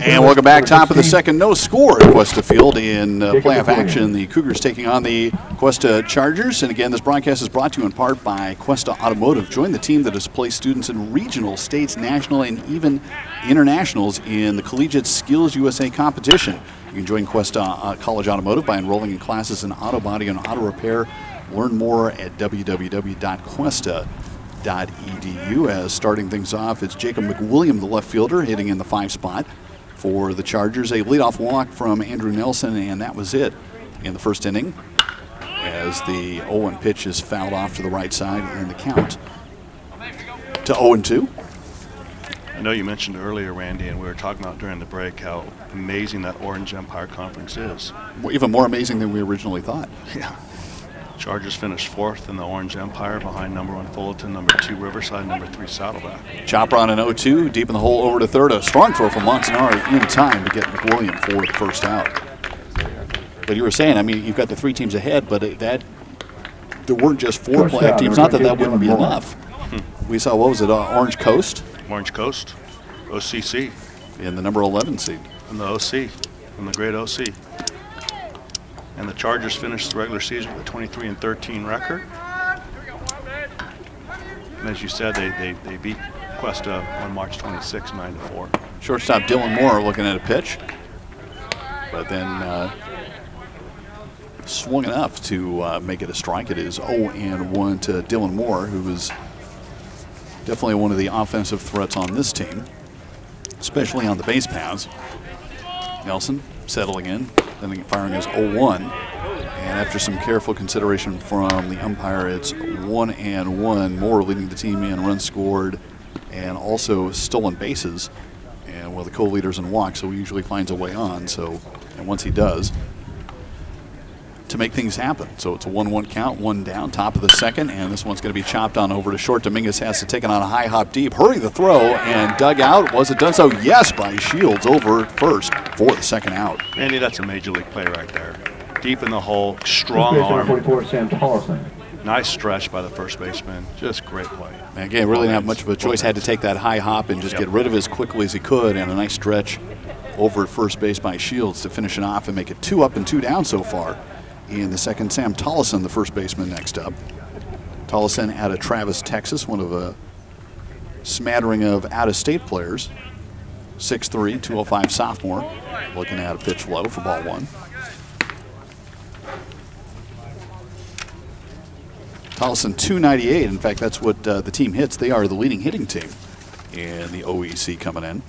And welcome back. Top of the second, no score at Cuesta Field in playoff action. The Cougars taking on the Cuesta Chargers. And again, this broadcast is brought to you in part by Cuesta Automotive. Join the team that has placed students in regional, states, national, and even internationals in the Collegiate Skills USA competition. You can join Cuesta College Automotive by enrolling in classes in auto body and auto repair. Learn more at www.cuesta.edu. As starting things off, it's Jacob McWilliam, the left fielder, hitting in the 5 spot for the Chargers. A leadoff walk from Andrew Nelson, and that was it in the first inning as the 0-1 pitch is fouled off to the right side and the count to 0-2. I know you mentioned earlier, Randy, and we were talking about during the break how amazing that Orange Empire Conference is. Even more amazing than we originally thought. Yeah. Chargers finished 4th in the Orange Empire behind #1 Fullerton, #2 Riverside, #3 Saddleback. Chopper on an 0-2, deep in the hole over to third. A strong throw from Montanari in time to get McWilliam for the first out. But you were saying, I mean, you've got the 3 teams ahead, but there weren't just 4 playoff teams. Not that that wouldn't be enough. We saw, what was it, Orange Coast? Orange Coast, OCC. In the #11 seed. And the OC, from the great OC. And the Chargers finished the regular season with a 23-13 record. And as you said, they beat Cuesta on March 26, 9-4. Shortstop Dylan Moore looking at a pitch, but then swung enough to make it a strike. It is 0-1 to Dylan Moore, who is definitely one of the offensive threats on this team, especially on the base paths. Nelson settling in, then firing is 0-1. And after some careful consideration from the umpire, it's 1-1. Moore leading the team in runs scored and also stolen bases. And one of the co-leaders in walks, so he usually finds a way on. So, and once he does, to make things happen. So it's a 1-1 count, 1 down, top of the second, and this one's going to be chopped on over to short. Dominguez has to take it on a high hop deep. Hurry the throw, and dug out. Was it done so? Yes, by Shields over first for the second out. Randy, that's a major league play right there. Deep in the hole, strong arm. Nice stretch by the first baseman. Just great play. And again, really didn't have much of a choice. Had to take that high hop and just get rid of it as quickly as he could, and a nice stretch over at first base by Shields to finish it off and make it 2 up and 2 down so far. In the second, Sam Tollison, the first baseman, next up. Tollison out of Travis, Texas, one of a smattering of out-of-state players. 6'3", 205 sophomore. Looking at a pitch low for ball 1. Tollison 298. In fact, that's what the team hits. They are the leading hitting team in the OEC coming in.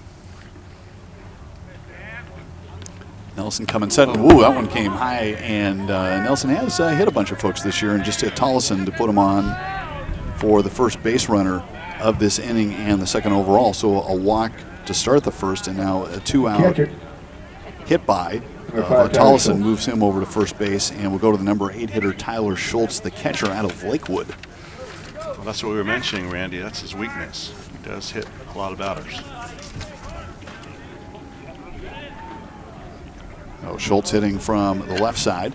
Nelson coming set. Ooh, that one came high, and Nelson has hit a bunch of folks this year and just hit Tollison to put him on for the first base runner of this inning and the second overall. So a walk to start the first, and now a 2-out hit by Tollison moves him over to first base, and we'll go to the #8 hitter, Tyler Schultz, the catcher out of Lakewood. Well, that's what we were mentioning, Randy. That's his weakness. He does hit a lot of batters. Oh, Schultz hitting from the left side.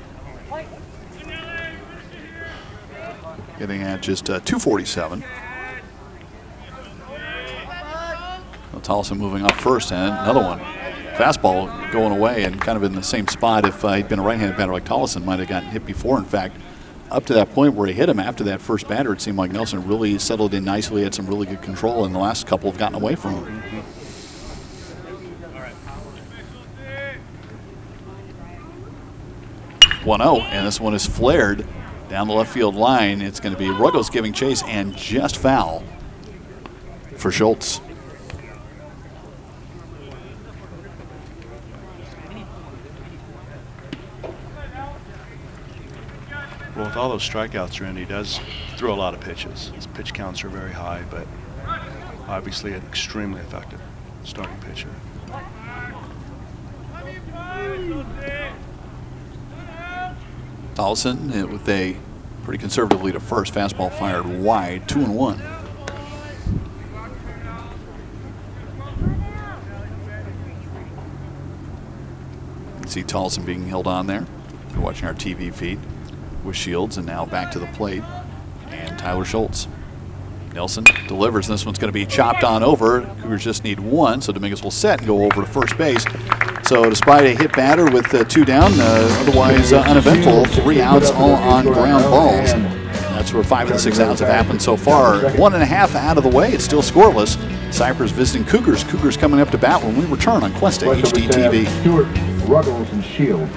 Getting at just 247. Well, Tollison moving up first, and another one. Fastball going away and kind of in the same spot. If he'd been a right-handed batter like Tollison, might have gotten hit before. In fact, up to that point where he hit him after that first batter, it seemed like Nelson really settled in nicely, had some really good control, and the last couple have gotten away from him. 1-0, and this one is flared down the left field line. It's going to be Ruggles giving chase, and just foul for Schultz. Well, with all those strikeouts, Randy does throw a lot of pitches. His pitch counts are very high, but obviously an extremely effective starting pitcher. Tollison with a pretty conservative lead at first. Fastball fired wide, 2-1. You can see Tollison being held on there. You're watching our TV feed with Shields, and now back to the plate, and Tyler Schultz. Nelson delivers, and this one's going to be chopped on over. Cougars just need one, so Dominguez will set and go over to first base. So despite a hit batter with 2 down, otherwise uneventful, 3 outs all on ground balls. That's where 5 of the 6 outs have happened so far. 1.5 out of the way, it's still scoreless. Cypress visiting Cougars. Cougars coming up to bat when we return on Cuesta HDTV. Stewart, Ruggles, and Shields.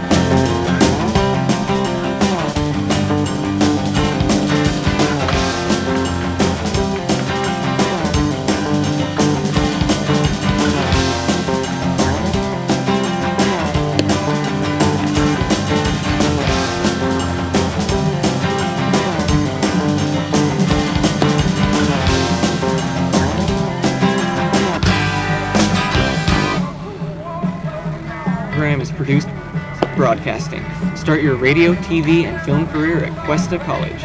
Is produced broadcasting. Start your radio, TV, and film career at Cuesta College.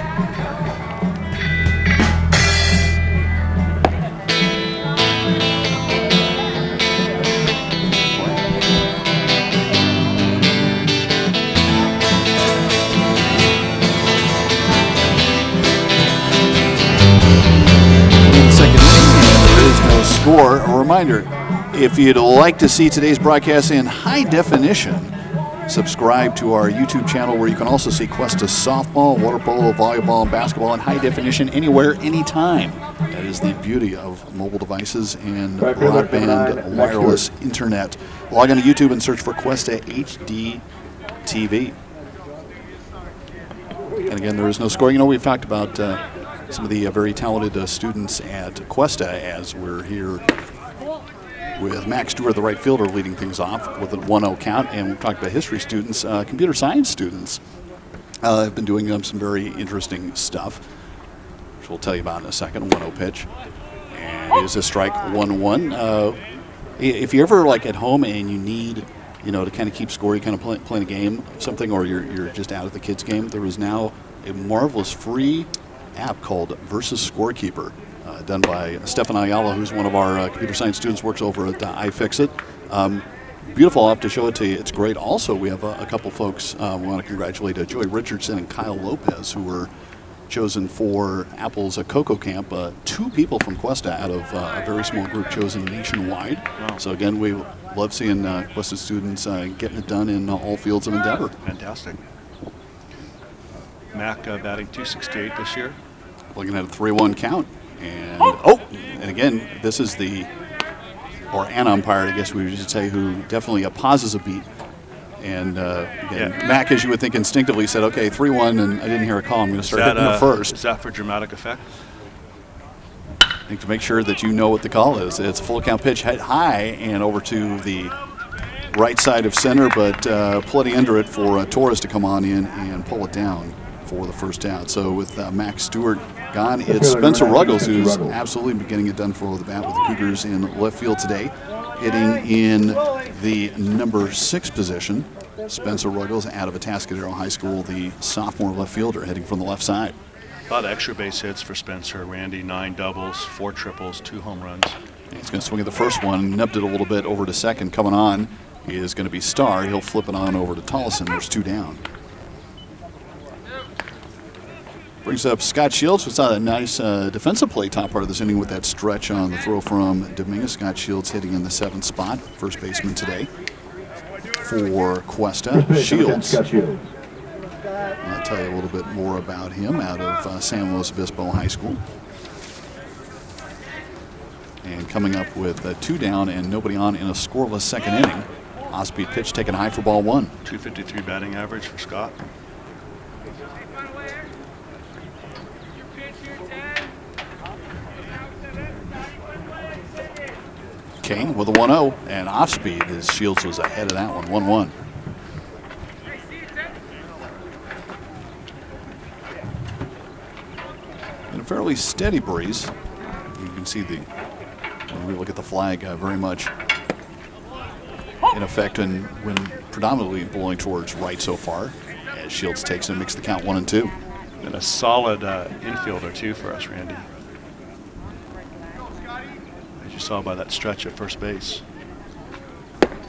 Second inning, and there is no score. A reminder, if you'd like to see today's broadcast in high definition, subscribe to our YouTube channel where you can also see Cuesta softball, water polo, volleyball, and basketball in high definition anywhere, anytime. That is the beauty of mobile devices and broadband wireless internet. Log on to YouTube and search for Cuesta HD TV. And again, there is no score. You know, we've talked about some of the very talented students at Cuesta as we're here with Max Stewart, the right fielder, leading things off with a 1-0 count. And we've talked about history students, computer science students have been doing some very interesting stuff, which we'll tell you about in a second. 1-0 pitch. And it is a strike, 1-1. If you're ever like at home and you need, you know, to kind of keep score, you kind of playing a game, something, or you're just out at the kids' game, there is now a marvelous free app called Versus Scorekeeper. Done by Stefan Ayala, who's one of our computer science students, works over at iFixit. Beautiful app to show it to you. It's great. Also, we have a couple folks we want to congratulate, Joey Richardson and Kyle Lopez, who were chosen for Apple's Cocoa Camp. 2 people from Cuesta out of a very small group chosen nationwide. Wow. So again, we love seeing Cuesta students getting it done in all fields of endeavor. Fantastic. Mac batting .268 this year. Looking at a 3-1 count. And again, this is an umpire, I guess we should say, who definitely pauses a beat. And again, yeah. Mac, as you would think instinctively, said, okay, 3-1, and I didn't hear a call. I'm going to start hitting the first. Is that for dramatic effect? I think to make sure that you know what the call is. It's a full count pitch, hit high and over to the right side of center, but plenty under it for Torres to come on in and pull it down for the first out. So with Max Stewart gone, it's Spencer Ruggles who's absolutely getting it done for the bat with the Cougars in left field today. Hitting in the number 6 position, Spencer Ruggles out of Atascadero High School, the sophomore left fielder heading from the left side. A lot of extra base hits for Spencer. Randy, 9 doubles, 4 triples, 2 home runs. He's going to swing at the first one, nubbed it a little bit over to second. Coming on is going to be Starr. He'll flip it on over to Tollison. There's 2 down. Brings up Scott Shields, who's a nice defensive play top part of this inning with that stretch on the throw from Dominguez. Scott Shields hitting in the 7th spot, first baseman today for Cuesta. Shields, I'll tell you a little bit more about him out of San Luis Obispo High School. And coming up with 2 down and nobody on in a scoreless second inning. Off-speed pitch taken high for ball 1. .253 batting average for Scott. King with a 1-0 and off speed as Shields was ahead of that one, 1-1. And a fairly steady breeze. You can see when we look at the flag, very much in effect and when predominantly blowing towards right so far as Shields takes and makes the count 1-2. And a solid infielder too for us, Randy. Saw by that stretch at first base.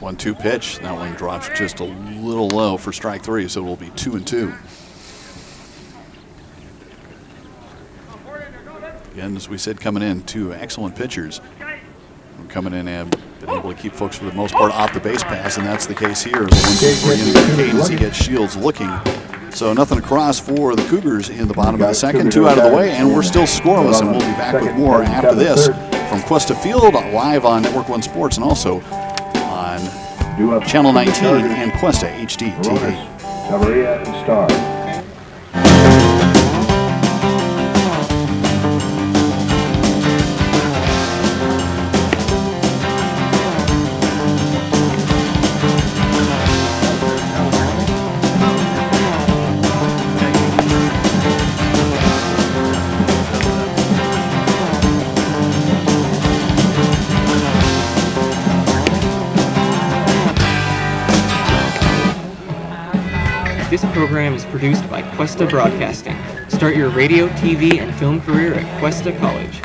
1-2 pitch. That one drops just a little low for strike 3, so it will be 2-2. Again, as we said, coming in, two excellent pitchers. Coming in and been able to keep folks for the most part off the base pass, and that's the case here. As we're into the cadence, he gets Shields looking. So nothing across for the Cougars in the bottom of the second. Two out of the way, and we're still scoreless, and we'll be back with more after this from Cuesta Field, live on Network 1 Sports and also on Channel 19 and Cuesta HD TV. Camarilla and Star. This program is produced by Cuesta Broadcasting. Start your radio, TV, and film career at Cuesta College.